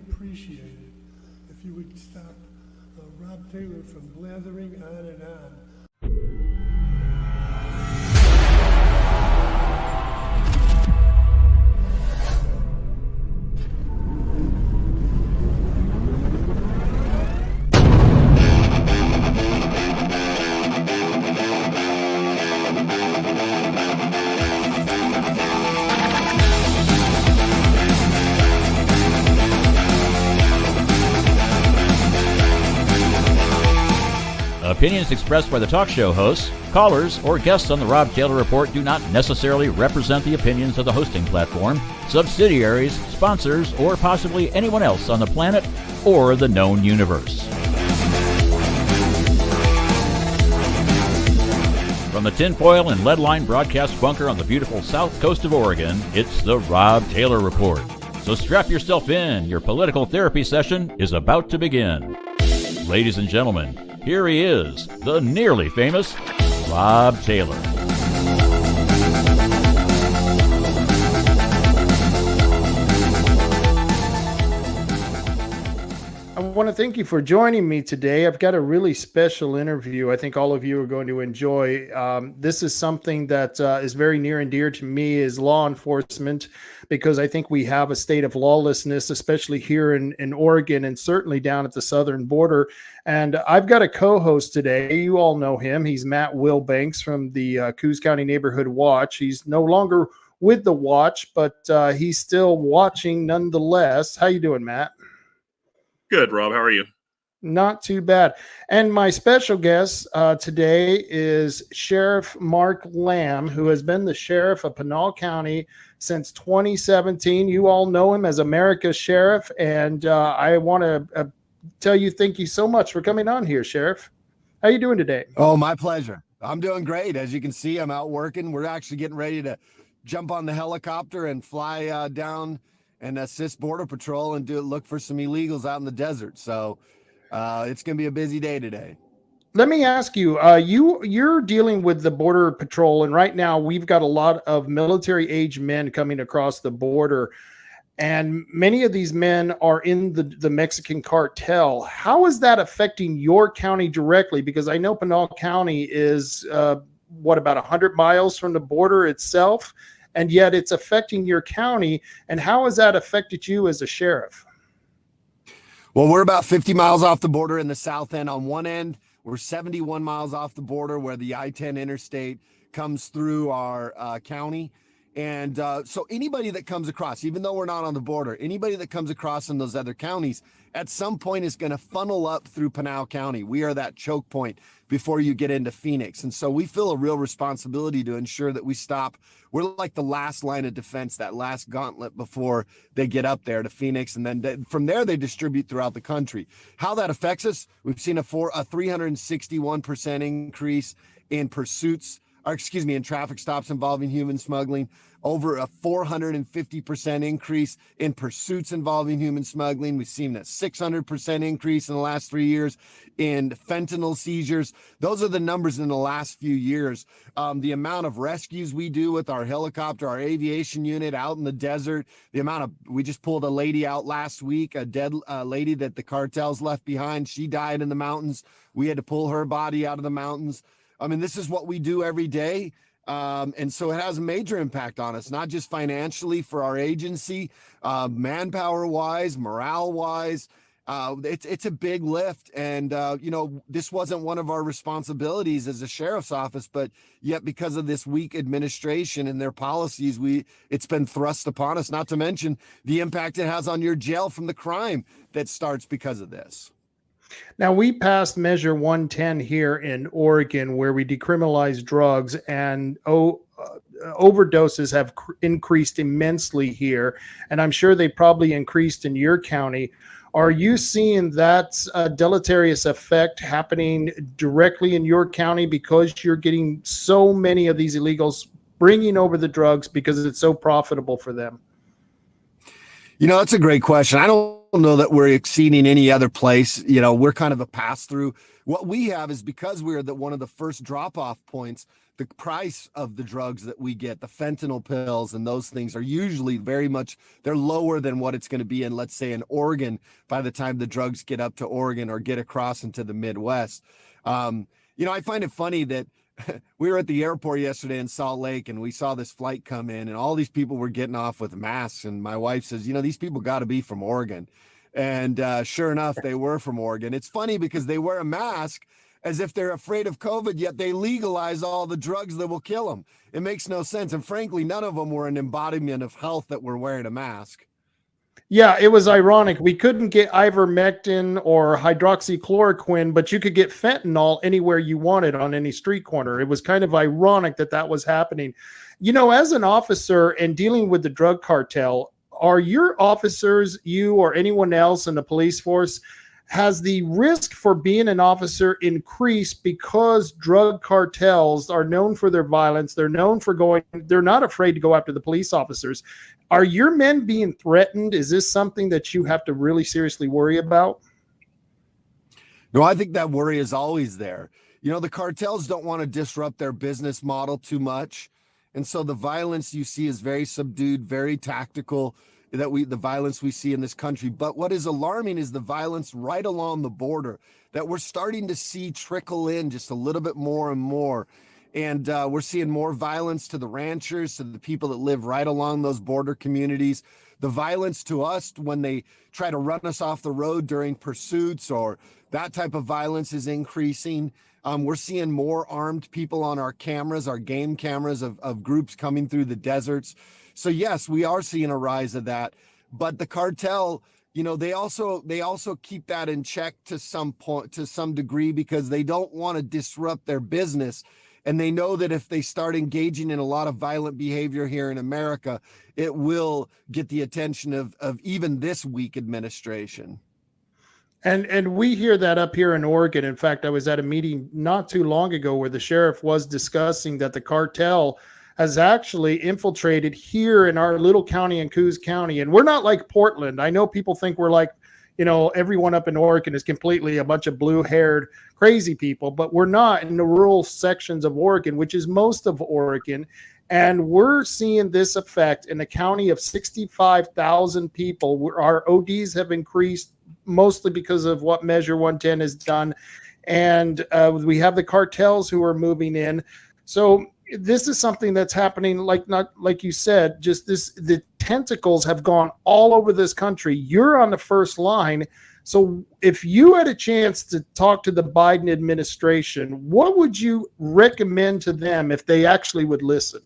appreciate it if you would stop Rob Taylor from blathering on and on. Opinions expressed by the talk show hosts, callers, or guests on the Rob Taylor Report do not necessarily represent the opinions of the hosting platform, subsidiaries, sponsors, or possibly anyone else on the planet or the known universe. From the tinfoil and lead-lined broadcast bunker on the beautiful south coast of Oregon, it's the Rob Taylor Report. So strap yourself in. Your political therapy session is about to begin. Ladies and gentlemen, here he is, the nearly famous Rob Taylor. I want to thank you for joining me today. I've got a really special interview I think all of you are going to enjoy. This is something that is very near and dear to me is law enforcement, because I think we have a state of lawlessness, especially here in Oregon and certainly down at the southern border. And I've got a co-host today. You all know him. He's Matt Wilbanks from the Coos County Neighborhood Watch. He's no longer with the Watch, but he's still watching nonetheless. How you doing, Matt? Good, Rob. How are you? Not too bad. And my special guest today is Sheriff Mark Lamb, who has been the sheriff of Pinal County since 2017. You all know him as America's Sheriff, and I want to tell you thank you so much for coming on here, Sheriff. How you doing today? Oh, my pleasure. I'm doing great. As you can see, I'm out working. We're actually getting ready to jump on the helicopter and fly down and assist Border Patrol and look for some illegals out in the desert. So it's going to be a busy day today. Let me ask you, you're dealing with the Border Patrol, and right now we've got a lot of military-age men coming across the border, and many of these men are in the Mexican cartel. How is that affecting your county directly? Because I know Pinal County is, about 100 miles from the border itself, and yet it's affecting your county. And how has that affected you as a sheriff? Well, we're about 50 miles off the border in the south end. On one end, we're 71 miles off the border where the I-10 interstate comes through our county. And so anybody that comes across, even though we're not on the border, anybody that comes across in those other counties at some point is going to funnel up through Pinal County. We are that choke point before you get into Phoenix. And so we feel a real responsibility to ensure that we stop. We're like the last line of defense, that last gauntlet before they get up there to Phoenix. And then from there, they distribute throughout the country. How that affects us, we've seen a 361% increase in pursuits, in traffic stops involving human smuggling, over a 450% increase in pursuits involving human smuggling. We've seen a 600% increase in the last 3 years in fentanyl seizures. Those are the numbers in the last few years. The amount of rescues we do with our helicopter, our aviation unit out in the desert, we just pulled a lady out last week, a dead lady that the cartels left behind. She died in the mountains. We had to pull her body out of the mountains. I mean, this is what we do every day. And so it has a major impact on us, not just financially for our agency, manpower wise, morale wise. It's a big lift. And, this wasn't one of our responsibilities as a sheriff's office, but yet because of this weak administration and their policies, it's been thrust upon us, not to mention the impact it has on your jail from the crime that starts because of this. Now, we passed Measure 110 here in Oregon, where we decriminalize drugs, and overdoses have increased immensely here, and I'm sure they probably increased in your county. Are you seeing that deleterious effect happening directly in your county because you're getting so many of these illegals bringing over the drugs because it's so profitable for them? That's a great question. I don't know that we're exceeding any other place. We're kind of a pass through. What we have is, because we're one of the first drop off points, the price of the drugs that we get, the fentanyl pills and those things, are usually they're lower than what it's going to be in, let's say, in Oregon by the time the drugs get up to Oregon or get across into the Midwest. I find it funny that we were at the airport yesterday in Salt Lake, and we saw this flight come in, and all these people were getting off with masks. And my wife says, these people got to be from Oregon. And sure enough, they were from Oregon. It's funny because they wear a mask as if they're afraid of COVID, yet they legalize all the drugs that will kill them. It makes no sense. And frankly, none of them were an embodiment of health that were wearing a mask. Yeah, it was ironic. We couldn't get ivermectin or hydroxychloroquine, but you could get fentanyl anywhere you wanted on any street corner. It was kind of ironic that was happening. As an officer and dealing with the drug cartel, are your officers, you or anyone else in the police force, has the risk for being an officer increased because drug cartels are known for their violence? They're known for they're not afraid to go after the police officers. Are your men being threatened? Is this something that you have to really seriously worry about? No, I think that worry is always there. The cartels don't want to disrupt their business model too much. And so the violence you see is very subdued, very tactical, the violence we see in this country. But what is alarming is the violence right along the border that we're starting to see trickle in just a little bit more and more. And we're seeing more violence to the ranchers, to the people that live right along those border communities. The violence to us when they try to run us off the road during pursuits, or that type of violence, is increasing. We're seeing more armed people on our cameras, our game cameras of groups coming through the deserts. So yes, we are seeing a rise of that. But the cartel, they also keep that in check to some point, to some degree, because they don't want to disrupt their business. And they know that if they start engaging in a lot of violent behavior here in America, it will get the attention of even this weak administration. And we hear that up here in Oregon. In fact, I was at a meeting not too long ago where the sheriff was discussing that the cartel has actually infiltrated here in our little county in Coos County. And we're not like Portland. I know people think we're like, everyone up in Oregon is completely a bunch of blue-haired crazy people, but we're not in the rural sections of Oregon, which is most of Oregon. And we're seeing this effect in a county of 65,000 people. Our ODs have increased mostly because of what Measure 110 has done. And we have the cartels who are moving in. So this is something that's happening, like you said, the tentacles have gone all over this country. You're on the first line. So if you had a chance to talk to the Biden administration, what would you recommend to them if they actually would listen?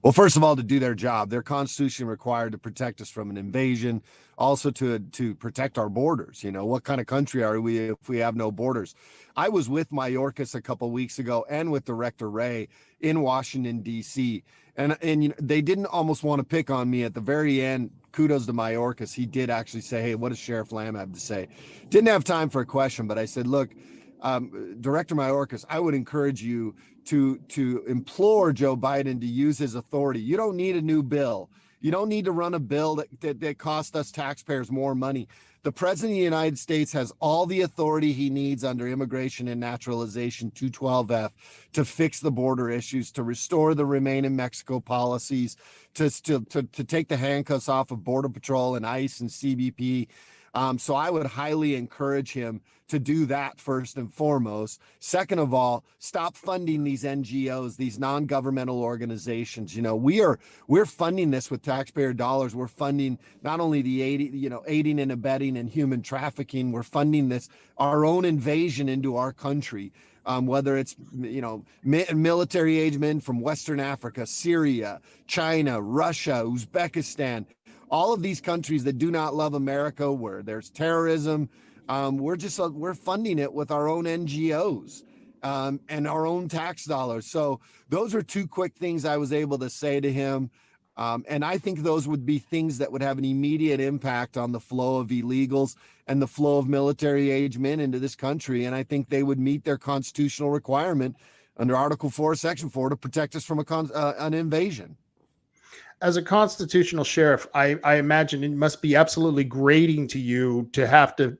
Well, first of all, to do their job. Their Constitution required to protect us from an invasion, also to protect our borders. What kind of country are we if we have no borders? I was with Mayorkas a couple of weeks ago and with Director Wray in Washington, D.C. And they didn't almost want to pick on me at the very end. Kudos to Mayorkas. He did actually say, hey, what does Sheriff Lamb have to say? Didn't have time for a question, but I said, look, Director Mayorkas, I would encourage you to implore Joe Biden to use his authority. You don't need a new bill. You don't need to run a bill that costs us taxpayers more money. The President of the United States has all the authority he needs under Immigration and Naturalization 212F to fix the border issues, to restore the Remain in Mexico policies, to take the handcuffs off of Border Patrol and ICE and CBP. So I would highly encourage him to do that first and foremost. Second of all, stop funding these NGOs, these non-governmental organizations. We're funding this with taxpayer dollars. We're funding not only the aiding and abetting and human trafficking. We're funding our own invasion into our country. Whether it's, military age men from Western Africa, Syria, China, Russia, Uzbekistan, all of these countries that do not love America, where there's terrorism, we're funding it with our own NGOs and our own tax dollars. So those are two quick things I was able to say to him. And I think those would be things that would have an immediate impact on the flow of illegals and the flow of military age men into this country. And I think they would meet their constitutional requirement under Article 4, Section 4 to protect us from an invasion. As a constitutional sheriff, I imagine it must be absolutely grating to you to have to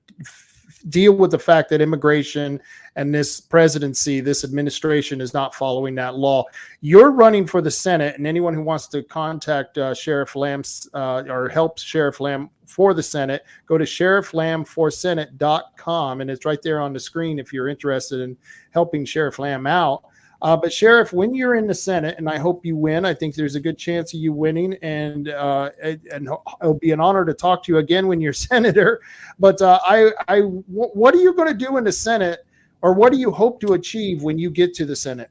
deal with the fact that immigration and this presidency, this administration is not following that law. You're running for the Senate, and anyone who wants to contact Sheriff Lamb or help Sheriff Lamb for the Senate, go to sherifflambforsenate.com, and it's right there on the screen if you're interested in helping Sheriff Lamb out. But Sheriff, when you're in the Senate, and I hope you win, I think there's a good chance of you winning, and it'll be an honor to talk to you again when you're senator. But what are you going to do in the Senate, or what do you hope to achieve when you get to the Senate?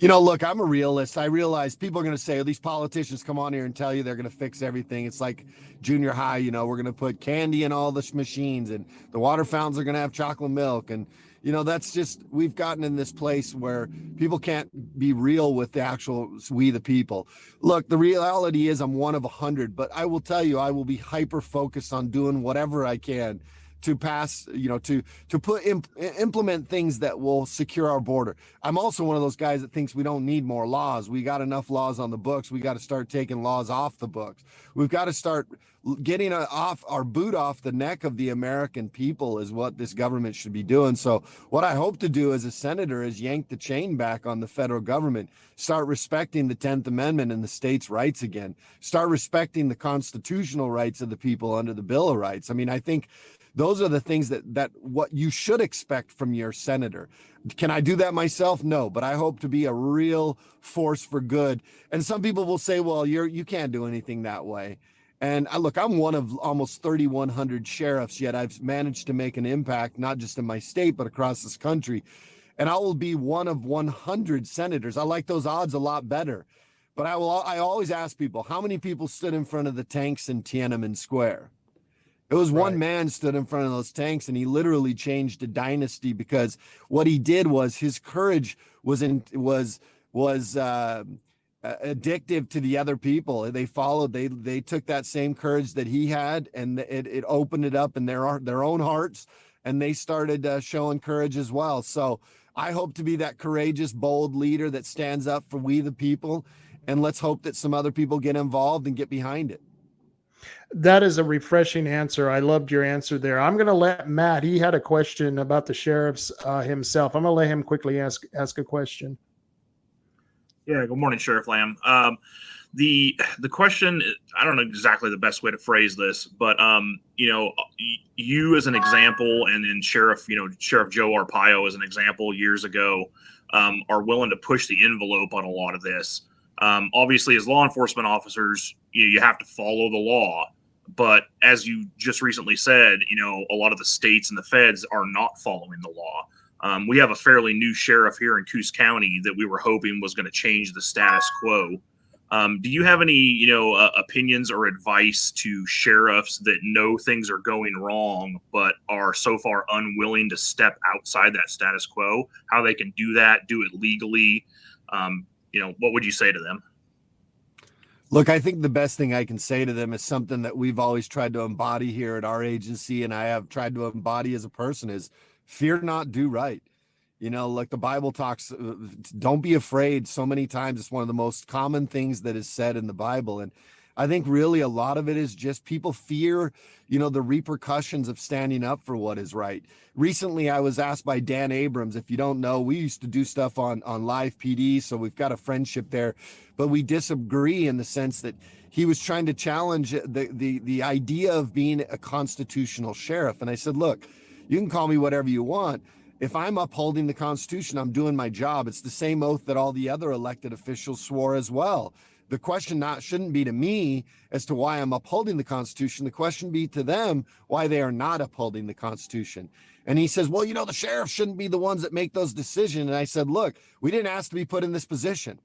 You know, look, I'm a realist. I realize people are going to say, these politicians come on here and tell you they're going to fix everything. It's like junior high, you know, we're going to put candy in all the machines, and the water fountains are going to have chocolate milk. And, you know, that's just, we've gotten in this place where people can't be real with the actual we the people. Look, the reality is I'm one of 100, but I will tell you, I will be hyper focused on doing whatever I can to pass, you know, to implement things that will secure our border. I'm also one of those guys that thinks we don't need more laws. We got enough laws on the books. We got to start taking laws off the books. We've got to start getting our boot off the neck of the American people is what this government should be doing. So what I hope to do as a senator is yank the chain back on the federal government, start respecting the 10th Amendment and the states' rights again, start respecting the constitutional rights of the people under the Bill of Rights. I mean, I think those are the things that what you should expect from your senator. Can I do that myself? No, but I hope to be a real force for good. And some people will say, well, you can't do anything that way. And look, I'm one of almost 3,100 sheriffs, yet I've managed to make an impact, not just in my state, but across this country. And I will be one of 100 senators. I like those odds a lot better. But I always ask people, how many people stood in front of the tanks in Tiananmen Square? It was one man stood in front of those tanks, and he literally changed a dynasty, because what he did was his courage was addictive to the other people. They followed. They took that same courage that he had, and it opened it up in their own hearts, and they started showing courage as well. So I hope to be that courageous, bold leader that stands up for we the people, and let's hope that some other people get involved and get behind it. That is a refreshing answer. I loved your answer there. I'm going to let Matt, he had a question about the sheriffs himself. I'm going to let him quickly ask a question. Yeah, good morning, Sheriff Lamb. The question, I don't know exactly the best way to phrase this, but you know, you as an example, and Sheriff Joe Arpaio as an example years ago, are willing to push the envelope on a lot of this. Obviously, as law enforcement officers, you have to follow the law. But as you just recently said, you know, a lot of the states and the feds are not following the law. We have a fairly new sheriff here in Coos County that we were hoping was going to change the status quo. Do you have any, opinions or advice to sheriffs that know things are going wrong, but are so far unwilling to step outside that status quo? How they can do that, do it legally? What would you say to them? Look, I think the best thing I can say to them is something that we've always tried to embody here at our agency, and I have tried to embody as a person, is fear not, do right. Like the Bible talks, don't be afraid. So many times it's one of the most common things that is said in the Bible. And I think really a lot of it is just people fear, the repercussions of standing up for what is right. Recently, I was asked by Dan Abrams, if you don't know, we used to do stuff on Live PD, so we've got a friendship there, but we disagree in the sense that he was trying to challenge the idea of being a constitutional sheriff. And I said, look, you can call me whatever you want. If I'm upholding the Constitution, I'm doing my job. It's the same oath that all the other elected officials swore as well. The question shouldn't be to me as to why I'm upholding the Constitution. The question be to them why they are not upholding the Constitution. And he says, well, the sheriffs shouldn't be the ones that make those decisions. And I said, look, we didn't ask to be put in this position.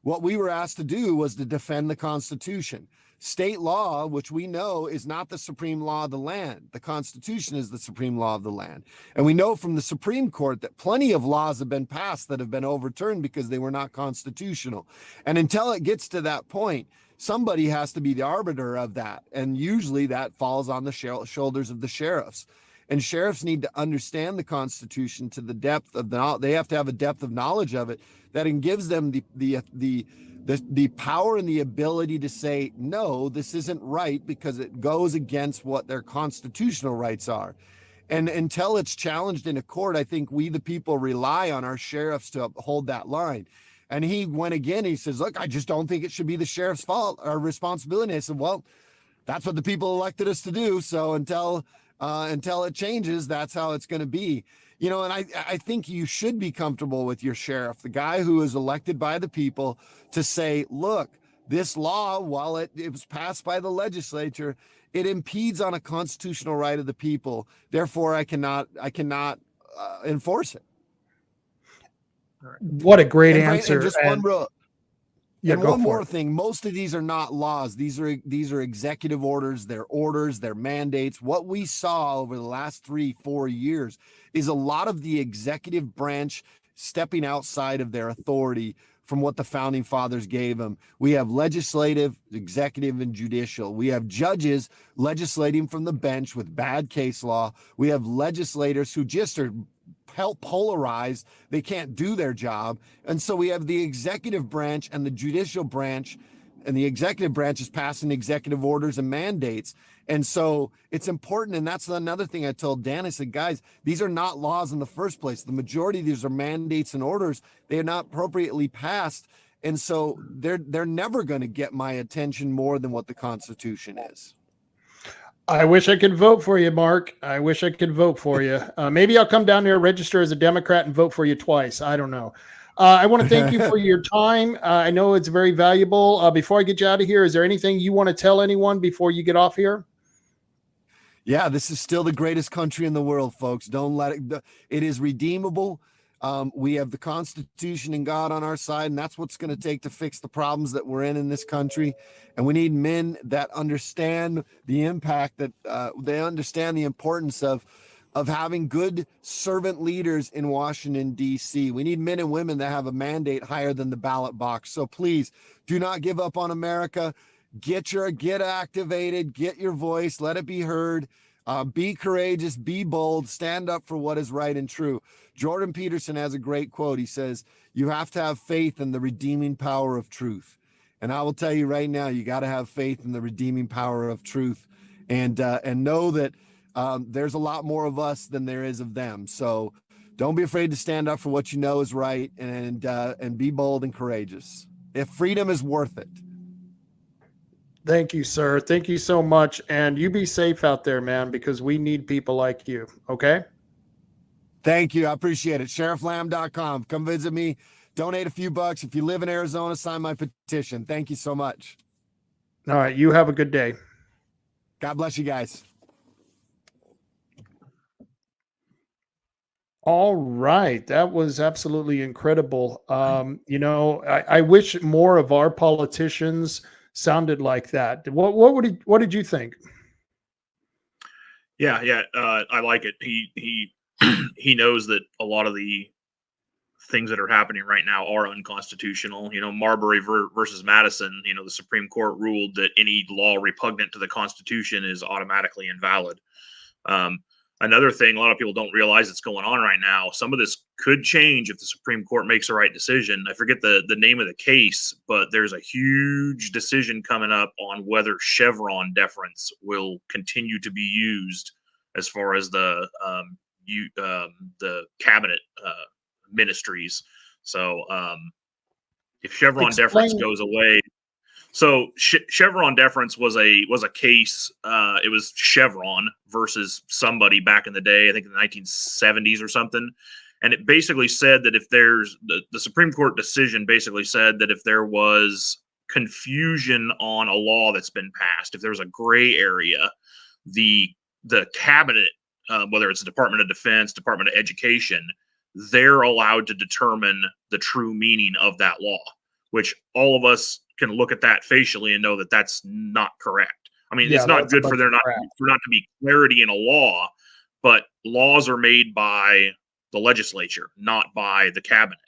What we were asked to do was to defend the Constitution. State law, which we know is not the supreme law of the land. The Constitution is the supreme law of the land. And we know from the Supreme Court that plenty of laws have been passed that have been overturned because they were not constitutional. And until it gets to that point, somebody has to be the arbiter of that. And usually that falls on the shoulders of the sheriffs. And sheriffs need to understand the Constitution to the depth of they have to have a depth of knowledge of it that gives them the power and the ability to say, no, this isn't right, because it goes against what their constitutional rights are. And until it's challenged in a court, I think we, the people, rely on our sheriffs to hold that line. And he went again, he says, look, I just don't think it should be the sheriff's fault or responsibility. I said, well, that's what the people elected us to do. So until it changes, that's how it's going to be. You know, and I think you should be comfortable with your sheriff, the guy who is elected by the people, to say, look, this law, while it was passed by the legislature, it impedes on a constitutional right of the people. Therefore, I cannot enforce it. What a great answer. And just one rule. Yeah, and one more thing, most of these are not laws. These are executive orders, they're mandates. What we saw over the last 3-4 years is a lot of the executive branch stepping outside of their authority from what the founding fathers gave them. We have legislative, executive, and judicial. We have judges legislating from the bench with bad case law. We have legislators who just are polarized. They can't do their job. And so we have the executive branch and the judicial branch, and the executive branch is passing executive orders and mandates. And so it's important. And that's another thing I told Dan. I said, guys, these are not laws in the first place. The majority of these are mandates and orders. They are not appropriately passed. And so they're never going to get my attention more than what the Constitution is. I wish I could vote for you, Mark. I wish I could vote for you. Maybe I'll come down there, register as a Democrat, and vote for you twice. I don't know. I want to thank you for your time. I know it's very valuable. Before I get you out of here, is there anything you want to tell anyone before you get off here? Yeah, this is still the greatest country in the world, folks. Don't let it. It is redeemable. We have the Constitution and God on our side, and that's what's going to take to fix the problems that we're in this country. And we need men that understand the impact, that they understand the importance of having good servant leaders in Washington, D.C. We need men and women that have a mandate higher than the ballot box. So please do not give up on America. Get activated, get your voice, let it be heard. Be courageous, be bold, stand up for what is right and true. Jordan Peterson has a great quote. He says, you have to have faith in the redeeming power of truth. And I will tell you right now, you got to have faith in the redeeming power of truth, and know that there's a lot more of us than there is of them. So don't be afraid to stand up for what you know is right, and be bold and courageous. If freedom is worth it. Thank you, sir. Thank you so much. And you be safe out there, man, because we need people like you. Okay? Thank you. I appreciate it. SheriffLamb.com. Come visit me. Donate a few bucks. If you live in Arizona, sign my petition. Thank you so much. All right. You have a good day. God bless you guys. All right. That was absolutely incredible. I wish more of our politicians sounded like that. What did you think? Yeah. I like it. He knows that a lot of the things that are happening right now are unconstitutional. Marbury versus Madison, the Supreme Court ruled that any law repugnant to the Constitution is automatically invalid. Another thing, a lot of people don't realize that's going on right now. Some of this could change if the Supreme Court makes the right decision. I forget the name of the case, but there's a huge decision coming up on whether Chevron deference will continue to be used as far as the cabinet ministries. So if Chevron deference goes away, so Chevron deference was a case. It was Chevron versus somebody back in the day, I think in the 1970s or something. And it basically said that if there's the Supreme Court decision basically said that if there was confusion on a law that's been passed, if there's a gray area, the cabinet, whether it's the Department of Defense, Department of Education, they're allowed to determine the true meaning of that law, which all of us can look at that facially and know that that's not correct. I mean, it's not good for there not to be clarity in a law, but laws are made by the legislature, not by the cabinet.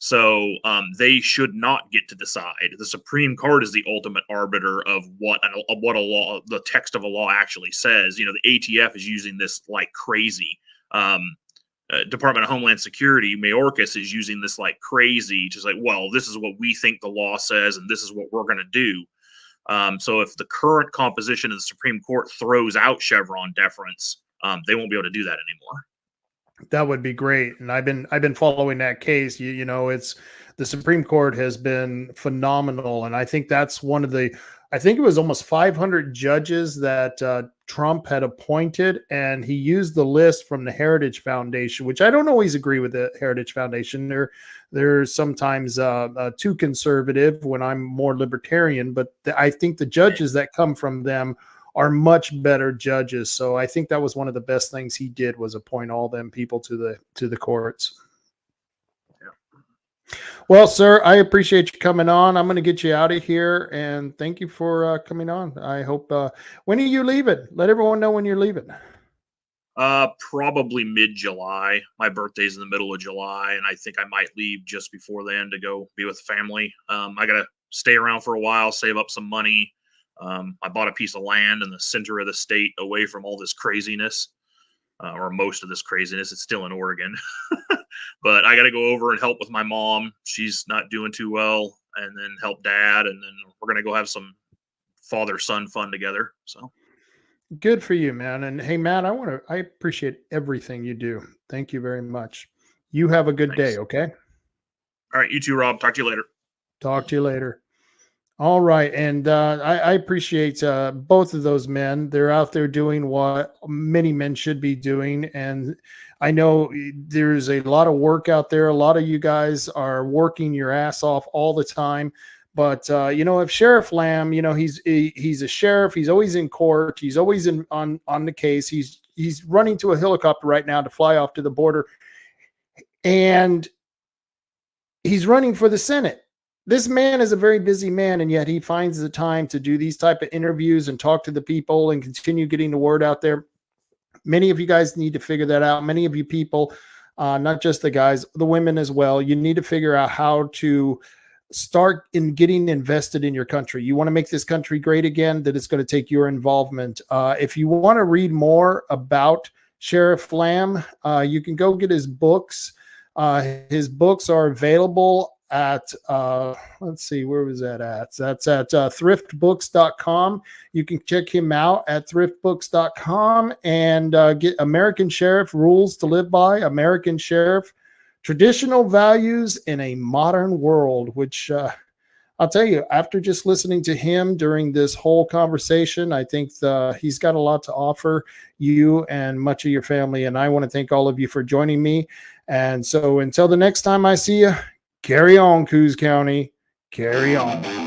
So they should not get to decide. The Supreme Court is the ultimate arbiter of what a law, the text of a law actually says. You know, the ATF is using this like crazy. Department of Homeland Security, Mayorkas is using this like crazy, just like, well, this is what we think the law says, and this is what we're going to do. So if the current composition of the Supreme Court throws out Chevron deference, they won't be able to do that anymore. That would be great. And I've been following that case. You know, it's the Supreme Court has been phenomenal. And I think that's one of the, I think it was almost 500 judges that Trump had appointed, and he used the list from the Heritage Foundation, which I don't always agree with the Heritage Foundation. They're sometimes too conservative when I'm more libertarian, but I think the judges that come from them are much better judges. So I think that was one of the best things he did, was appoint all them people to the courts. Yeah. Well, sir, I appreciate you coming on. I'm going to get you out of here, and thank you for coming on. I hope, when are you leaving? Let everyone know when you're leaving. Probably mid-July. My birthday's in the middle of July, and I think I might leave just before then to go be with the family. I got to stay around for a while, save up some money. I bought a piece of land in the center of the state away from all this craziness, or most of this craziness. It's still in Oregon, but I got to go over and help with my mom. She's not doing too well, and then help dad. And then we're going to go have some father-son fun together. So good for you, man. And hey, Matt, I appreciate everything you do. Thank you very much. You have a good day. Okay. All right. You too, Rob. Talk to you later. Talk to you later. All right. And I appreciate both of those men. They're out there doing what many men should be doing. And I know there's a lot of work out there. A lot of you guys are working your ass off all the time. But, you know, if Sheriff Lamb, you know, he's a sheriff. He's always in court. He's always on the case. He's running to a helicopter right now to fly off to the border. And he's running for the Senate. This man is a very busy man, and yet he finds the time to do these type of interviews and talk to the people and continue getting the word out there. Many of you guys need to figure that out. Many of you people, not just the guys, the women as well, you need to figure out how to start in getting invested in your country. You want to make this country great again, that it's going to take your involvement. If you want to read more about Sheriff Lamb, you can go get his books. His books are available at let's see, where was that at? That's at thriftbooks.com. You can check him out at thriftbooks.com and get American Sheriff Rules to Live By, American Sheriff Traditional Values in a Modern World, which I'll tell you, after just listening to him during this whole conversation, I think he's got a lot to offer you and much of your family. And I want to thank all of you for joining me. And so until the next time I see you, carry on, Coos County. Carry on.